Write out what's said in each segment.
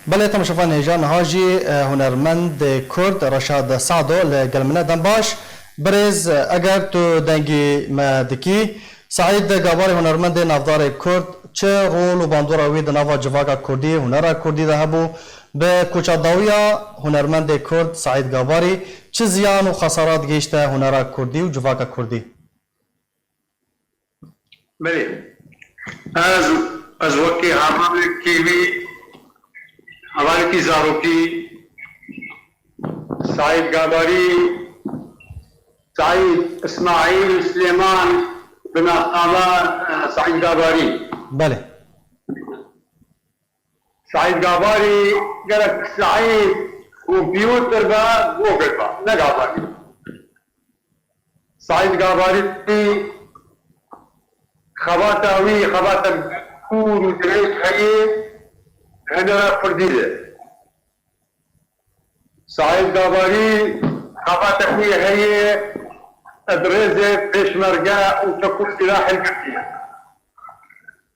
بله تماشافان هجان هاجی هنرمند کرد رشاد سعدو لگلمنه دنباش برز اگر تو دنگی مدکی سعید گابار هنرمند نافدار کرد چه رول و باندور اوید ناوا جواگا کردی هنر کردی ده هبو به کوچاداویا هنرمند کرد سعید گاباری چه زیان و خسارات گیشته هنر کردی و جواگا کردی؟ بله از وقتی حمام کیوی حوالی کی زاروکی سعید گاباری سعید اسماعیل سلیمان بن سعید گاباری بله سعید گاباری قالك سعيد وكمبيوتر بقى جوجل بقى لا گاباری سعید گاباری خباتاوي خباتا كور ودريت خير هنا فرديده سعید گاباری خباتا فيه هي ادريزه بيشمرقه وتكون سلاح القتيل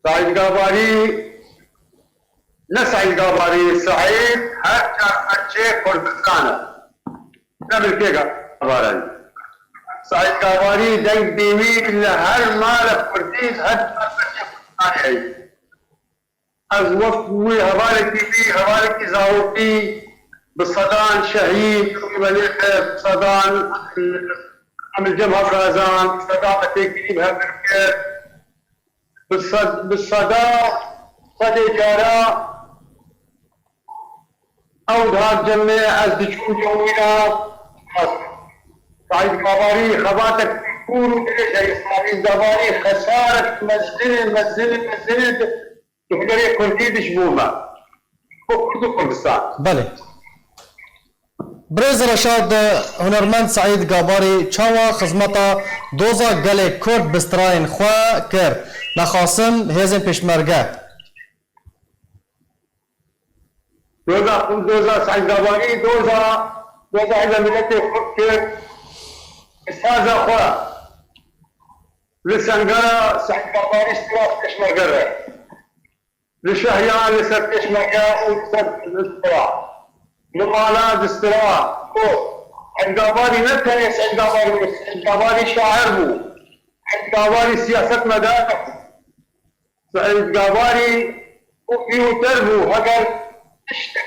سعید گاباری نه سعید گاباری سعید هر بچه کردستانه نبیل که گاباری سعید گاباری دنگ دیوی لهر مال کردیز هر بچه کردستانه هی از وقت وی حوالکی بی حوالکی زاوتی بصدان شهید مليخ بصدان عمل جمهة برازان بصدان تقريب هالمركز بالصدان صدى جارا او دهات جمع از دچون جوینا سعید گاباری خباتك كورو درجة سعید گاباری خسارة مزل تقدر كردي دشبوما كردو كردستان بله برز رشاد هنرمند سعید گاباری چاوا خدمتا دوزا گل کرد بستراین خوا کر نخاسم هیزن پشمرگه دوزا سعید گاباری دوزا هذا ملت كر استاذ خوا لسنگرا سعید گاباری استراف پشمرگه لشهيان لسر پشمرگه و استراف لمالات استراحة الجاباري نتهي الجاباري شاعر بو الجاباري سياسة مدافع الجاباري وفيه تربو هكذا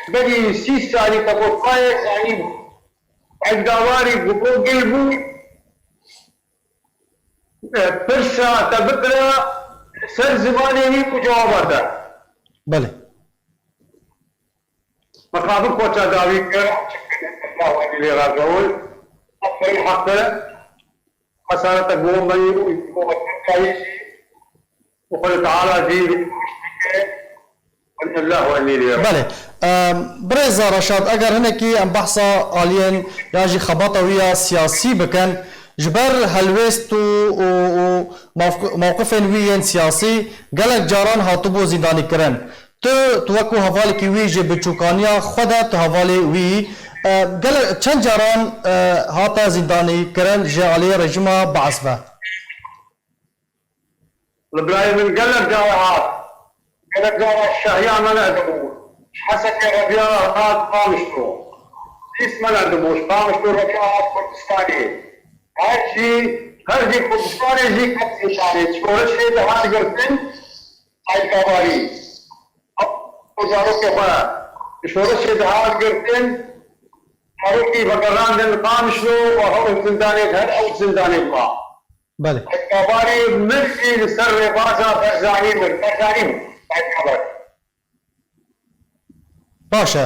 بدي سيس سالي تقول طايق يعني الجاباري بقو قلبو برسا تبقرا سر زماني نيكو جواباته بله مخاطب کوچا داوی کر الله ولي راجعون اقل حق خسارة قوم بني وقال وقال تعالى دي الله ولي بله برز رشاد اگر هنکی ام بحثا آلین یاجی خباطه ویا سیاسی بکن جبر هلوست و موقف ویین سیاسی گلک جاران هاتبو زندانی کرن تو وکو حوالی کی وی جه بچوکانیا خدا تو حوالی وی گل چند جاران هاتا زندانی کرن جه علی رژیما بعثبه البراي من قلب جارات قلب جارات الشهيان ما نعدموش حسك يا ربيان هاد قامشتو اسم ما نعدموش قامشتو ربيان كردستاني هرجي كردستاني جي كردستاني تشكورش في دهات قرتن هاي كاباري وزارو के बाद शोरश से दहाड़ गिरते हरों की बकरान दिन काम शुरू और जिंदाने घर और जिंदाने का بله कबारी मिर्ची सर रेबाजा फरजानी में खबर باشه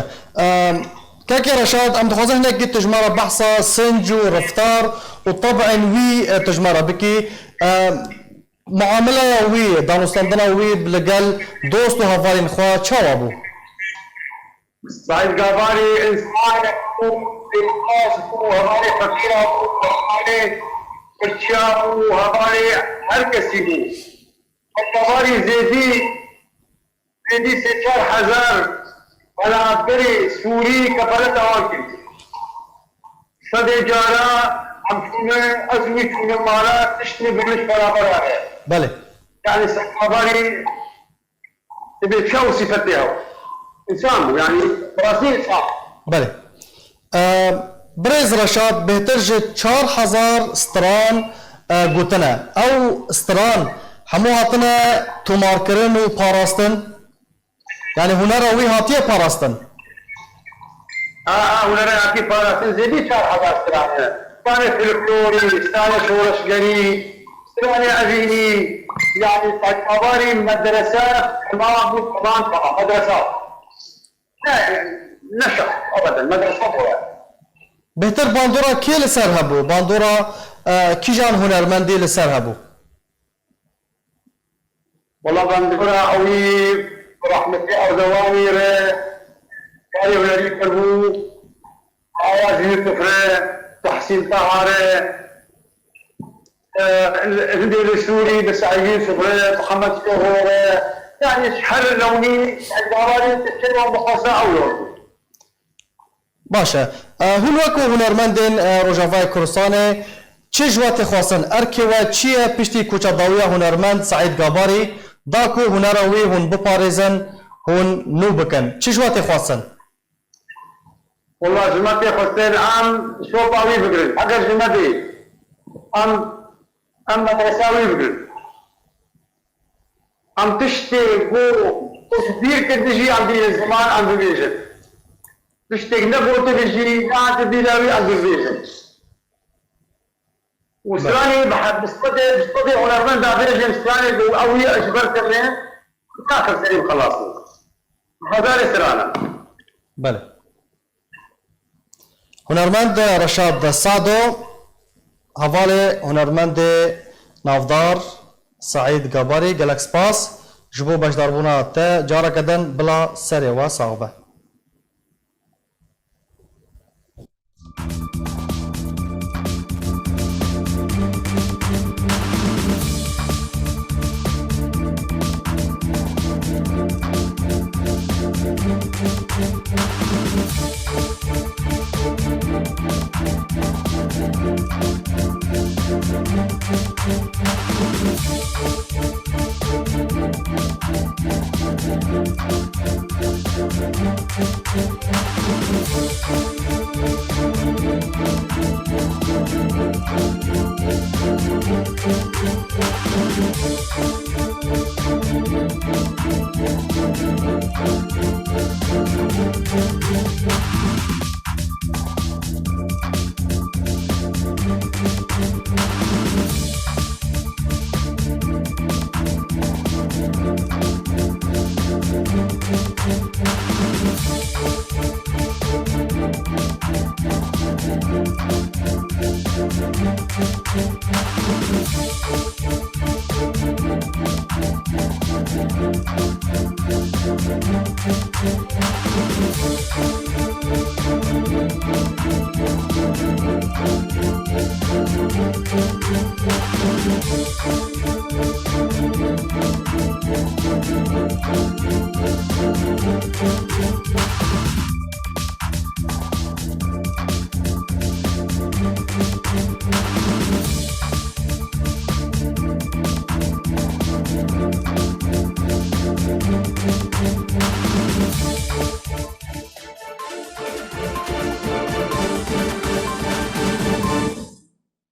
كاكي رشاد ام دخوزن هناك تجمرة بحثة سنج ورفتار وطبعا وي تجمرة بكي معامله وی دانستاندنا وی بلگل دوست و هفارین خواه چاوا بو؟ سعید گاباری انسان دلخواز بو ہمارے فقیرہ بو ہمارے بچہ بو ہمارے ہر کسی بو گاباری زیدی سے 4000 بلادری سوری کفلت آن کی صدی جارا ہم چونے ازوی چونے مالا تشنی بلش برابر آئے بله يعني سكاباري تبي تشاو صفتها انسان يعني برازيل صح. بله بريز رشاد بهتر جه 4000 ستران گوتنه او ستران همو هاتنه تومار کرن و پاراستن يعني هنر وی هاتیه پاراستن هنر هاتی پاراستن زیدی 4000 سترانه سترانه فلکلوری سترانه شورشگری سترانه عزینی يعني تكباري مدرسة ما بود كمان مدرسة نشح ابدا مدرسة ولا بهتر باندورا کی لسر هبو باندورا کی جان هنرمندی لسر هبو والله باندورا اوي رحمتي او دوامي كاري ولاري كربو اوازي كفره تحسين طهاره الهندي السوري بسعيد صبري محمد كهوره يعني شحال لوني الدواري تتكلم بخاصة او يوم باشه هون وکو هنرمندین روجاوای کردستان چه جوات خواستن ارکی و چیه پشتی کوچه داویه هنرمند سعید گاباری داکو هنروی هون بپارزن هون نو بکن چه جوات خواستن والله جماعتي خواستن ام شو باوي بقرن اگر جماعتي ام مدرساوي بقرن ام تشتي بو تصدير كدجي عم دي الزمان عم بيجي تشتي نبو تجي قاعد بيلاوي عم بيجي وسراني بحب بستدي هنرمند عبيرجي سراني قوي اجبر كمان تاخذ سليم خلاص هذا سرانا بله هنرمند رشاد سعدو حواله هنرمند نافدار سعید گاباری گلک سپاس جبو بشداربونا تا جارا کدن بلا سری و صاحبه